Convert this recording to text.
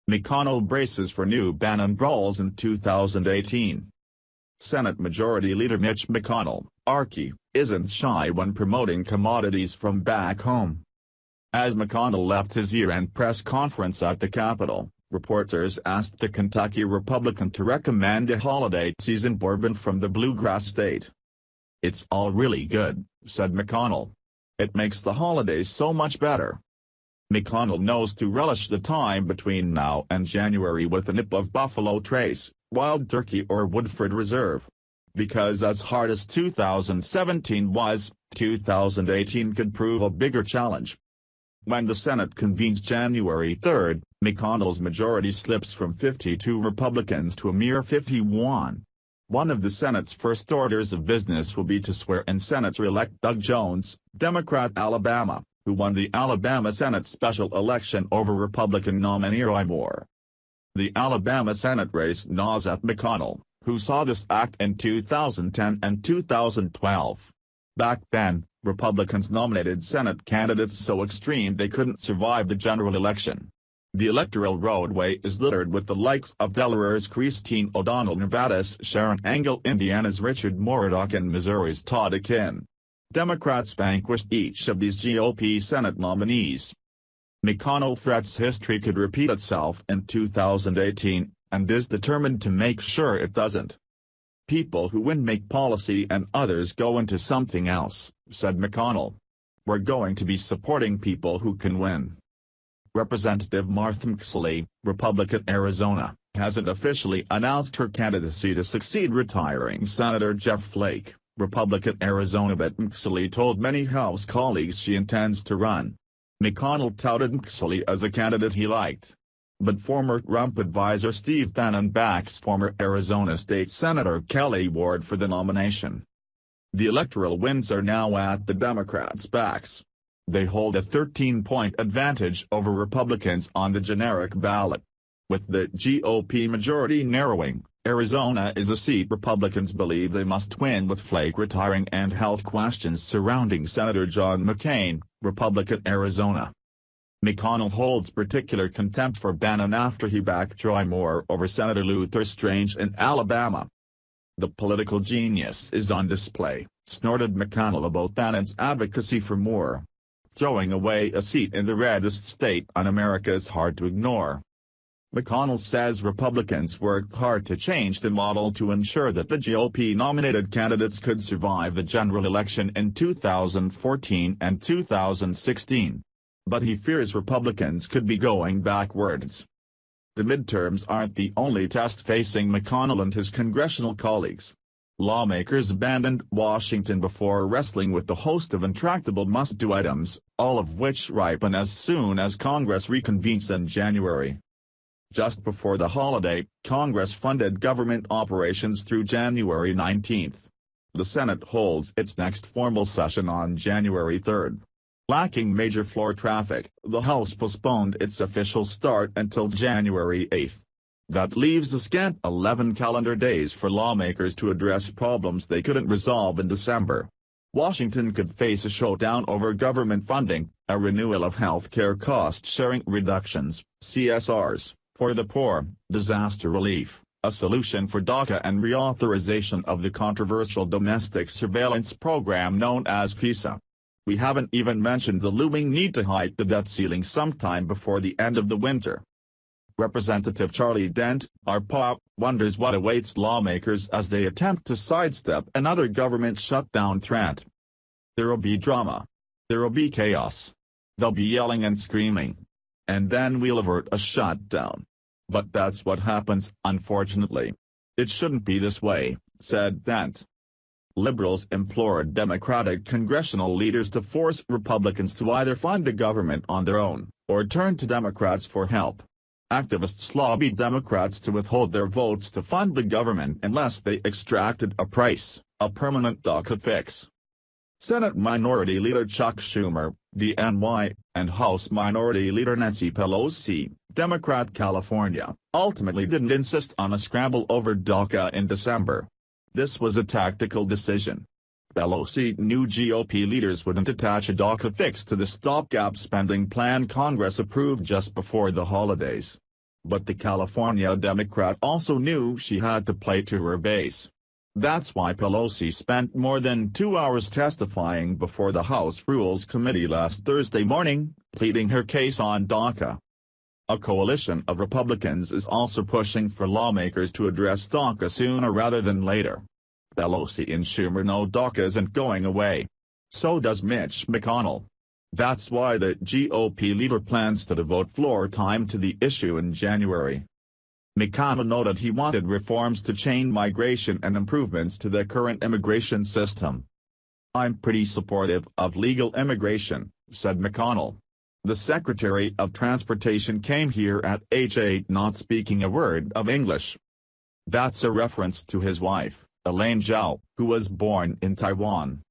McConnell braces for new Bannon brawls in 2018. Senate Majority Leader Mitch McConnell, RC, isn't shy when promoting commodities from back home. As McConnell left his year-end press conference at the Capitol, reporters asked the Kentucky Republican to recommend a holiday season bourbon from the Bluegrass State. "It's all really good," said McConnell. "It makes the holidays so much better." McConnell knows to relish the time between now and January with a nip of Buffalo Trace, Wild Turkey or Woodford Reserve. Because as hard as 2017 was, 2018 could prove a bigger challenge. When the Senate convenes January 3, McConnell's majority slips from 52 Republicans to a mere 51. One of the Senate's first orders of business will be to swear in Senator-elect Doug Jones, Democrat Alabama, who won the Alabama Senate special election over Republican nominee Roy Moore. The Alabama Senate race gnaws at McConnell, who saw this act in 2010 and 2012. Back then, Republicans nominated Senate candidates so extreme they couldn't survive the general election. The electoral roadway is littered with the likes of Delaware's Christine O'Donnell, Nevada's Sharon Engel, Indiana's Richard Mourdock, and Missouri's Todd Akin. Democrats vanquished each of these GOP Senate nominees. McConnell threats history could repeat itself in 2018, and is determined to make sure it doesn't. "People who win make policy and others go into something else," said McConnell. "We're going to be supporting people who can win." Representative Martha McConnell, Republican Arizona, hasn't officially announced her candidacy to succeed retiring Senator Jeff Flake, Republican Arizona, but McConnell told many House colleagues she intends to run. McConnell touted McConnell as a candidate he liked. But former Trump advisor Steve Bannon backs former Arizona State Senator Kelly Ward for the nomination. The electoral winds are now at the Democrats' backs. They hold a 13-point advantage over Republicans on the generic ballot. With the GOP majority narrowing, Arizona is a seat Republicans believe they must win, with Flake retiring and health questions surrounding Senator John McCain, Republican Arizona. McConnell holds particular contempt for Bannon after he backed Roy Moore over Senator Luther Strange in Alabama. "The political genius is on display," snorted McConnell about Bannon's advocacy for Moore. "Throwing away a seat in the reddest state on America is hard to ignore." McConnell says Republicans worked hard to change the model to ensure that the GOP-nominated candidates could survive the general election in 2014 and 2016. But he fears Republicans could be going backwards. The midterms aren't the only test facing McConnell and his congressional colleagues. Lawmakers abandoned Washington before wrestling with the host of intractable must-do items, all of which ripen as soon as Congress reconvenes in January. Just before the holiday, Congress funded government operations through January 19. The Senate holds its next formal session on January 3. Lacking major floor traffic, the House postponed its official start until January 8. That leaves a scant 11 calendar days for lawmakers to address problems they couldn't resolve in December. Washington could face a showdown over government funding, a renewal of health care cost-sharing reductions, CSRs, for the poor, disaster relief, a solution for DACA, and reauthorization of the controversial domestic surveillance program known as FISA. We haven't even mentioned the looming need to hike the debt ceiling sometime before the end of the winter. Representative Charlie Dent, RPOP, wonders what awaits lawmakers as they attempt to sidestep another government shutdown threat. "There'll be drama. There'll be chaos. They'll be yelling and screaming. And then we'll avert a shutdown. But that's what happens, unfortunately. It shouldn't be this way," said Dent. Liberals implored Democratic congressional leaders to force Republicans to either fund the government on their own, or turn to Democrats for help. Activists lobbied Democrats to withhold their votes to fund the government unless they extracted a permanent DACA fix. Senate Minority Leader Chuck Schumer, DNY, and House Minority Leader Nancy Pelosi, Democrat California, ultimately didn't insist on a scramble over DACA in December. This was a tactical decision. Pelosi knew GOP leaders wouldn't attach a DACA fix to the stopgap spending plan Congress approved just before the holidays. But the California Democrat also knew she had to play to her base. That's why Pelosi spent more than 2 hours testifying before the House Rules Committee last Thursday morning, pleading her case on DACA. A coalition of Republicans is also pushing for lawmakers to address DACA sooner rather than later. Pelosi and Schumer know DACA isn't going away. So does Mitch McConnell. That's why the GOP leader plans to devote floor time to the issue in January. McConnell noted he wanted reforms to chain migration and improvements to the current immigration system. "I'm pretty supportive of legal immigration," said McConnell. The Secretary of Transportation came here at age 8 not speaking a word of English. That's a reference to his wife, Elaine Zhao, who was born in Taiwan.